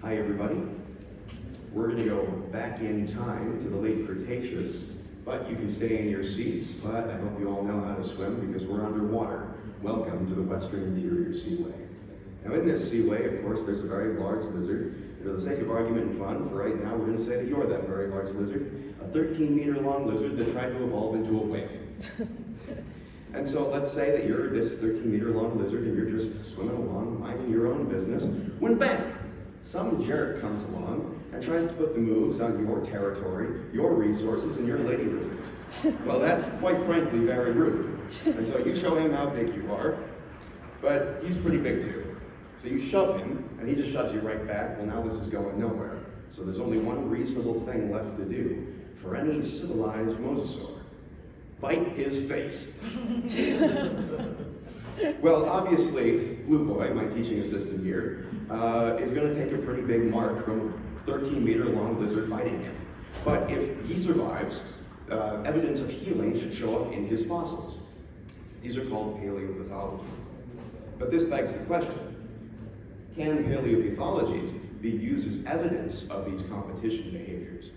Hi everybody. We're going to go back in time to the late Cretaceous, but you can stay in your seats, but I hope you all know how to swim because we're underwater. Welcome to the Western Interior Seaway. Now in this seaway, of course, there's a very large lizard. For the sake of argument and fun, for right now, we're going to say that you're that very large lizard, a 13-meter-long lizard that tried to evolve into a whale. And so let's say that you're this 13-meter-long lizard and you're just swimming along, minding your own business, when bang, some jerk comes along and tries to put the moves on your territory, your resources, and your lady lizards. Well, that's quite frankly very rude. And so you show him how big you are, but he's pretty big too. So you shove him, and he just shoves you right back. Well, now this is going nowhere. So there's only one reasonable thing left to do for any civilized mosasaur. Bite his face. Well, obviously, Blue Boy, my teaching assistant here, is going to take a pretty big mark from a 13-meter-long lizard biting him. But if he survives, evidence of healing should show up in his fossils. These are called paleopathologies. But this begs the question, can paleopathologies be used as evidence of these competition behaviors?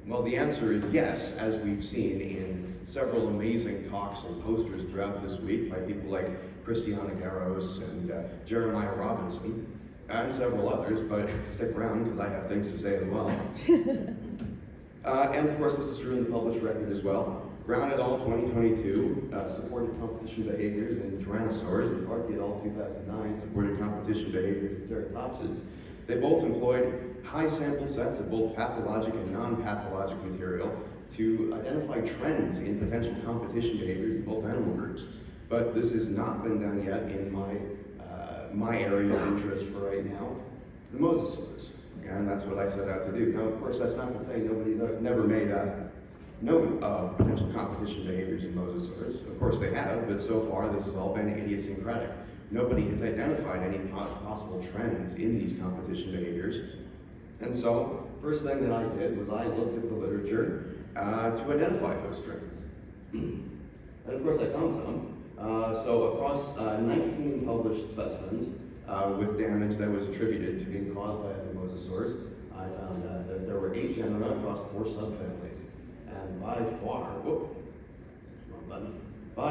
Well, the answer is yes, as we've seen in several amazing talks and posters throughout this week by people like Christiana Garros and Jeremiah Robinson, and several others, but stick around because I have things to say as well. And of course, this is true in the published record as well. Brown et al. 2022 supported competition behaviors in tyrannosaurs, and Clarke et al. 2009 supported competition behaviors in ceratopsids. They both employed high sample sets of both pathologic and non-pathologic material to identify trends in potential competition behaviors in both animal groups. But this has not been done yet in my area of interest for right now, the mosasaurs. And that's what I set out to do. Now, of course, that's not to say nobody's never made note of potential competition behaviors in mosasaurs. Of course they have, but so far this has all been idiosyncratic. Nobody has identified any possible trends in these competition behaviors. And so, first thing that I did was I looked at the literature to identify those trends. And of course I found some. So across 19 published specimens with damage that was attributed to being caused by other mosasaurs, I found that there were 8 genera across 4 subfamilies. And by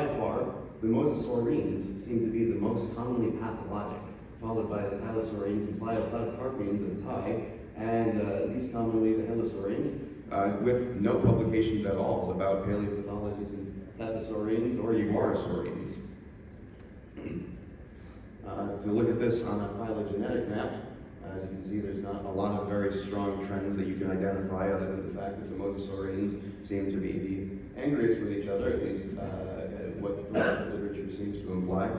far, the Mosasaurines seem to be the most commonly pathologic, followed by the Tylosaurines and Plioplatecarpinae and Thai, and least commonly the Halisaurinae, with no publications at all about paleopathologies in Tethysaurinae or Yaguarasaurinae. To look at this on a phylogenetic map, as you can see, there's not a lot of very strong trends that you can identify other than the fact that the Mosasaurines seem to be the angriest with each other, at least what the literature seems to imply.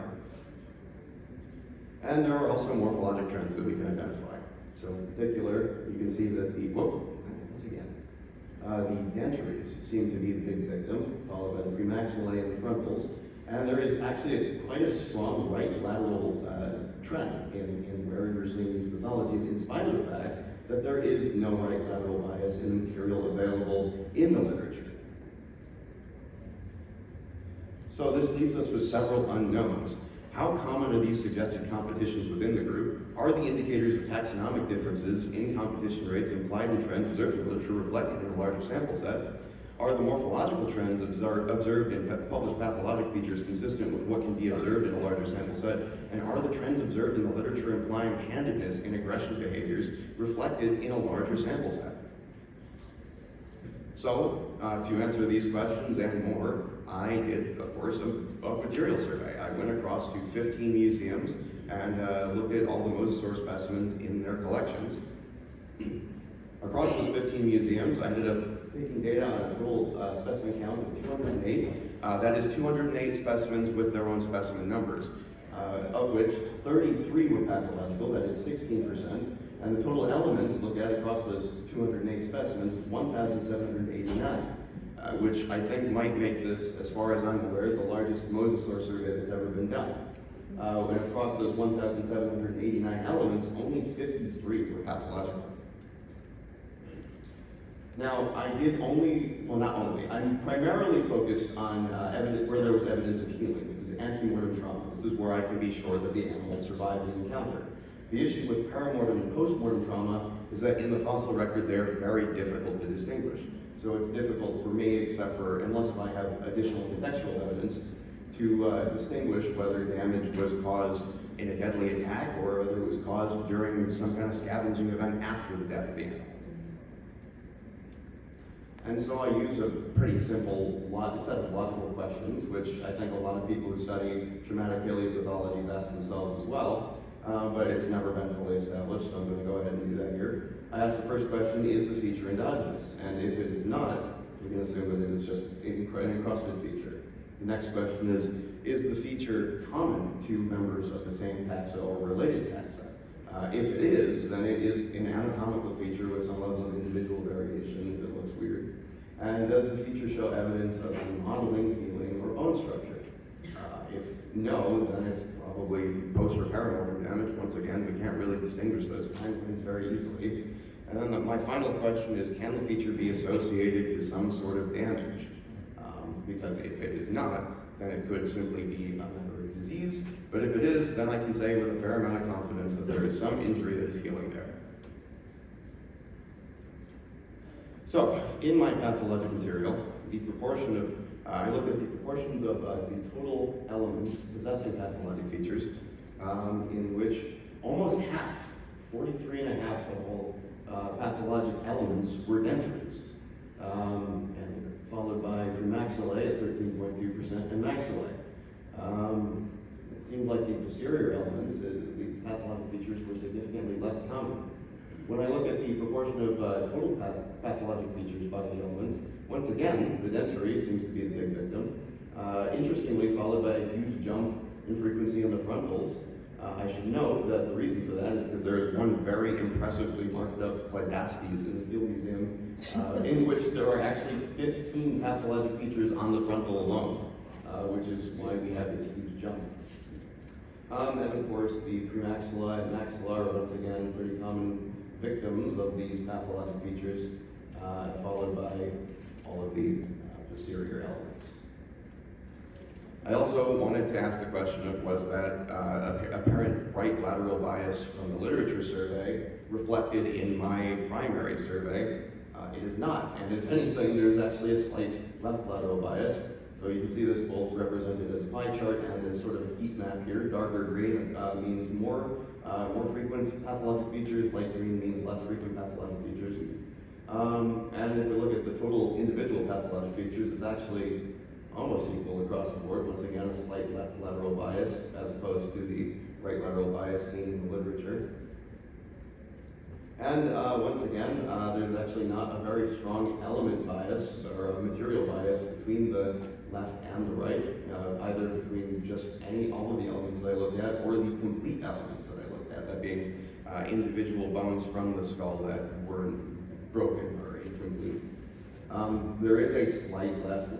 And there are also morphologic trends that we can identify. So in particular, you can see that the dentaries seem to be the big victim, followed by the premaxillae and the frontals. And there is actually quite a strong right-lateral trend in where we're seeing these pathologies, in spite of the fact that there is no right-lateral bias in the material available in the literature. So this leaves us with several unknowns. How common are these suggested competitions within the group? Are the indicators of taxonomic differences in competition rates implied in trends observed in literature reflected in a larger sample set? Are the morphological trends observed in published pathologic features consistent with what can be observed in a larger sample set? And are the trends observed in the literature implying handedness in aggression behaviors reflected in a larger sample set? So, to answer these questions and more, I did, of course, a material survey. I went across to 15 museums and looked at all the mosasaur specimens in their collections. Across those 15 museums, I ended up taking data on a total specimen count of 208. That is 208 specimens with their own specimen numbers, of which 33 were pathological, that is 16%, and the total elements looked at across those 208 specimens was 1,789. Which I think might make this, as far as I'm aware, the largest mosasaur survey that's ever been done. And across those 1,789 elements, only 53 were pathological. Now, I did I'm primarily focused on evidence where there was evidence of healing. This is antemortem trauma. This is where I can be sure that the animal survived the encounter. The issue with paramortem and post-mortem trauma is that in the fossil record they're very difficult to distinguish. So it's difficult for me, except for, unless I have additional contextual evidence, to distinguish whether damage was caused in a deadly attack or whether it was caused during some kind of scavenging event after the death of the animal. And so I use a pretty simple set of logical questions, which I think a lot of people who study traumatic paleopathologies ask themselves as well, but it's never been fully established, so I'm going to go ahead and do that here. I ask the first question, is the feature endogenous? And if it is not, we can assume that it is just an encrusted feature. The next question is the feature common to members of the same taxa or related taxa? If it is, then it is an anatomical feature with some level of individual variation that looks weird. And does the feature show evidence of remodeling, healing, or bone structure? If no, then it's probably post or paramortem damage. Once again, we can't really distinguish those kind of things very easily. And then my final question is, can the feature be associated to some sort of damage? Because if it is not, then it could simply be a memory disease. But if it is, then I can say with a fair amount of confidence that there is some injury that is healing there. So, in my pathologic material, the proportion of, I looked at the proportions of the total elements possessing pathologic features, in which almost half, 43.5% of all pathologic elements were dentaries, and followed by premaxillae at 13.2% and maxillae. It seemed like the posterior elements, the pathologic features, were significantly less common. When I look at the proportion of total pathologic features by the elements, once again, the dentary seems to be the big victim. Interestingly, followed by a huge jump in frequency in the frontals. I should note that the reason for that is because there is one very impressively marked up Cladastes in the Field Museum, in which there are actually 15 pathologic features on the frontal alone, which is why we have this huge jump. And of course, the premaxilla and maxilla are once again pretty common victims of these pathologic features, followed by all of the posterior elements. I also wanted to ask the question of, was that apparent right-lateral bias from the literature survey reflected in my primary survey? It is not, and if anything, there's actually a slight left-lateral bias. So you can see this both represented as a pie chart and as sort of a heat map here. Darker green means more frequent pathologic features, light green means less frequent pathologic features. And if we look at the total individual pathologic features, it's actually almost equal across the board. Once again, a slight left lateral bias as opposed to the right lateral bias seen in the literature. And once again, there's actually not a very strong element bias or a material bias between the left and the right, either between just all of the elements that I looked at or the complete elements that I looked at, that being individual bones from the skull that were broken or incomplete. There is a slight left,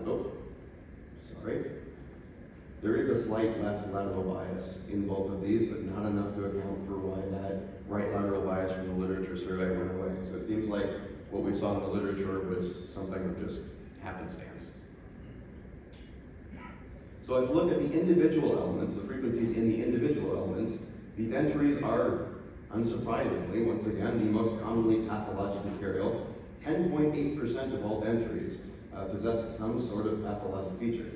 there is a slight left lateral bias in both of these, but not enough to account for why that right lateral bias from the literature survey went away. So it seems like what we saw in the literature was something of just happenstance. So if you look at the individual elements, the frequencies in the individual elements, the dentaries are, unsurprisingly, once again, the most commonly pathologic material. 10.8% of all dentaries possess some sort of pathologic feature.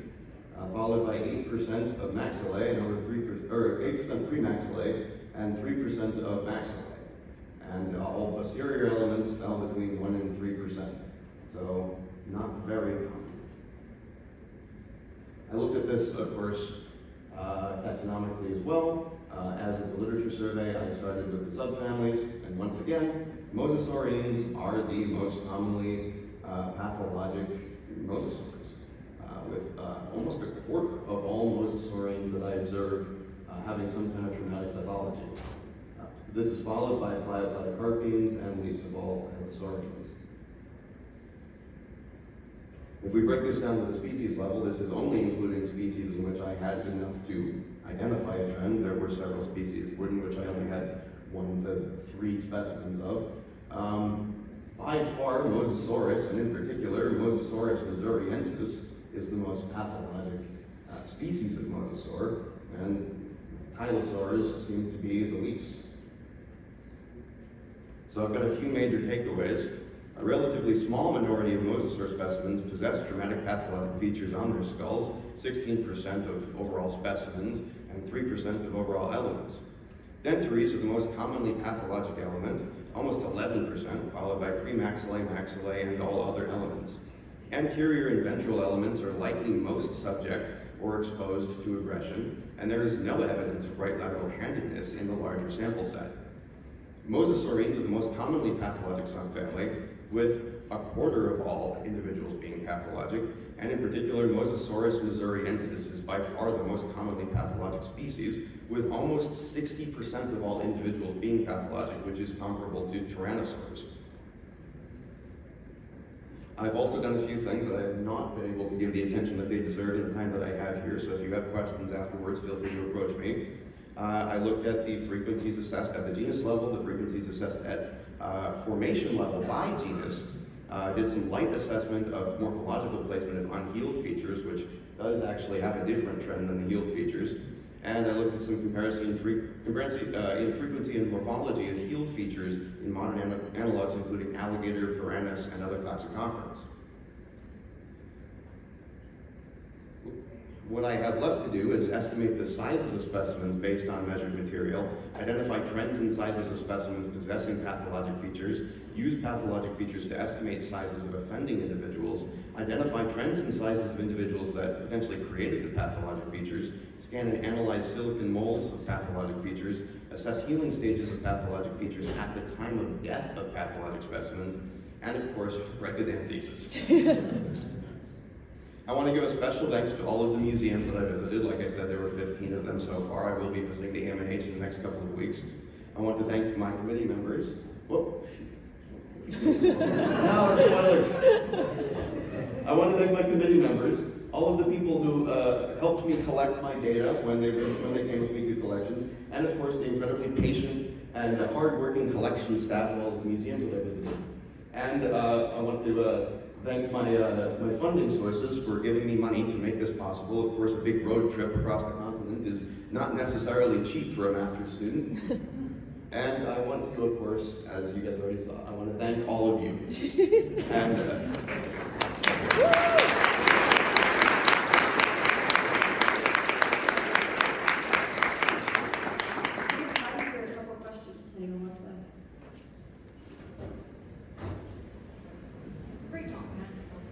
Followed by 8% of maxillae and over 3%, or 8% premaxillae and 3% of maxillae. And all posterior elements fell between 1 and 3%. So not very common. I looked at this, of course, taxonomically as well. As with the literature survey, I started with the subfamilies. And once again, Mosasaurians are the most commonly pathologic mosasaurs. With almost a quarter of all mosasaurians that I observed having some kind of traumatic pathology. This is followed by Plioplatecarpines and least of all, Halisaurinae. If we break this down to the species level, this is only including species in which I had enough to identify a trend. There were several species in which I only had 1 to 3 specimens of. By far, Mosasaurus, and in particular, Mosasaurus missouriensis, is the most pathologic species of mosasaur, and Tylosaurs seem to be the least. So I've got a few major takeaways. A relatively small minority of mosasaur specimens possess dramatic pathologic features on their skulls, 16% of overall specimens and 3% of overall elements. Dentaries are the most commonly pathologic element, almost 11%, followed by premaxillae, maxillae, and all other elements. Anterior and ventral elements are likely most subject or exposed to aggression, and there is no evidence of right-lateral handedness in the larger sample set. Mosasaurines are the most commonly pathologic subfamily, with a quarter of all individuals being pathologic, and in particular, Mosasaurus missouriensis is by far the most commonly pathologic species, with almost 60% of all individuals being pathologic, which is comparable to tyrannosaurs. I've also done a few things that I have not been able to give the attention that they deserve in the time that I have here, so if you have questions afterwards, feel free to approach me. I looked at the frequencies assessed at the genus level, the frequencies assessed at formation level by genus, did some light assessment of morphological placement of unhealed features, which does actually have a different trend than the healed features. And I looked at some comparison in frequency and morphology of healed features in modern analogs, including alligator, varanus, and other Toxicomorans. What I have left to do is estimate the sizes of specimens based on measured material, identify trends in sizes of specimens possessing pathologic features, use pathologic features to estimate sizes of offending individuals, identify trends in sizes of individuals that potentially created the pathologic features, scan and analyze silicon molds of pathologic features, assess healing stages of pathologic features at the time of death of pathologic specimens, and of course, write the damn thesis. I want to give a special thanks to all of the museums that I visited. Like I said, there were 15 of them so far. I will be visiting the AMNH in the next couple of weeks. I want to thank my committee members. Whoop. Now the spoilers. I want to thank my committee members, all of the people who helped me collect my data when they came with me to collections, and of course the incredibly patient and hard-working collection staff of all of the museums that I visited. And I want to thank my funding sources for giving me money to make this possible. Of course, a big road trip across the continent is not necessarily cheap for a master's student. And I want to, of course, as you guys already saw, I want to thank all of you. And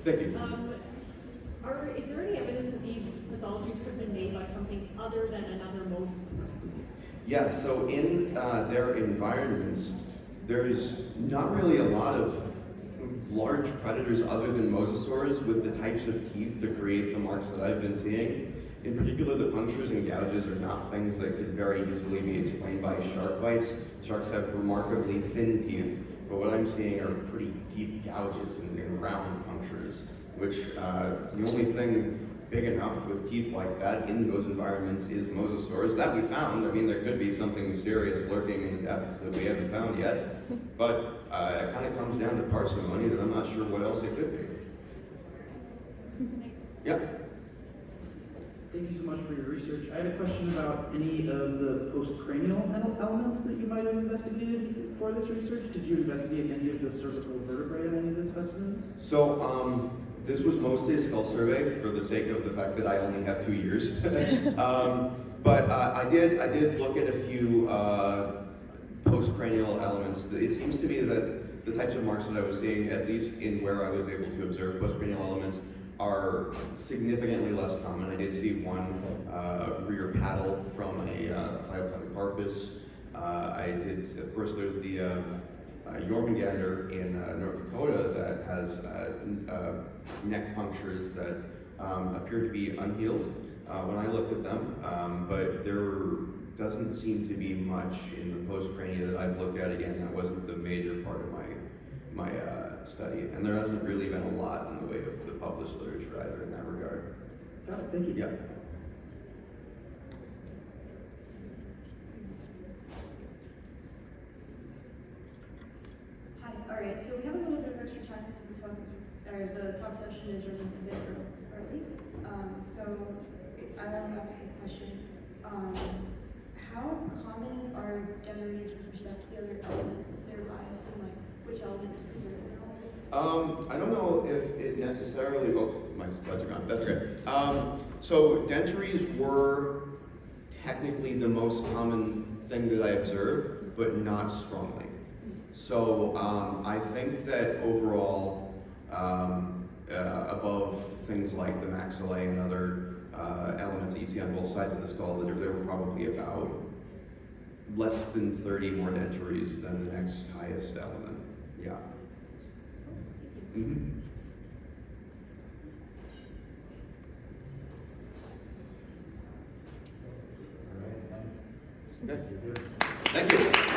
thank you. Is there any evidence that these pathologies could have been made by something other than another mosasaur? Yeah, so in their environments, there's not really a lot of large predators other than mosasaurs with the types of teeth to create the marks that I've been seeing. In particular, the punctures and gouges are not things that could very easily be explained by shark bites. Sharks have remarkably thin teeth, but what I'm seeing are pretty deep gouges and round punctures, which the only thing big enough with teeth like that in those environments is mosasaurs. That we found. I mean, there could be something mysterious lurking in the depths that we haven't found yet, but it kind of comes down to parsimony that I'm not sure what else it could be. Yeah. Thank you so much for your research. I had a question about any of the post-cranial elements that you might have investigated for this research. Did you investigate any of the cervical vertebrae in any of the specimens? So, this was mostly a skull survey for the sake of the fact that I only have 2 years. But I did look at a few post-cranial elements. It seems to me that the types of marks that I was seeing, at least in where I was able to observe post-cranial elements, are significantly less common. I did see one rear paddle from a Plioplatecarpinae. Of course, there's the Jormungandr in North Dakota that has neck punctures that appear to be unhealed when I looked at them, but there doesn't seem to be much in the post-crania that I've looked at. Again, that wasn't the major part of my study, and there hasn't really been a lot in the way of the published literature either in that regard. Got it, thank you. Yeah. Hi, all right, so we have a little bit of extra time because the talk session is running a bit early. So I want to ask you a question. How common are dentaries with respect to the other elements? Is there bias in I don't know if it necessarily, oh, my slides are gone, that's okay. So dentaries were technically the most common thing that I observed, but not strongly. So I think that overall, above things like the maxillae and other elements that you see on both sides of the skull, that there were probably about less than 30 more dentaries than the next highest element. Yeah. Mm-hmm. All right. Okay. Thank you.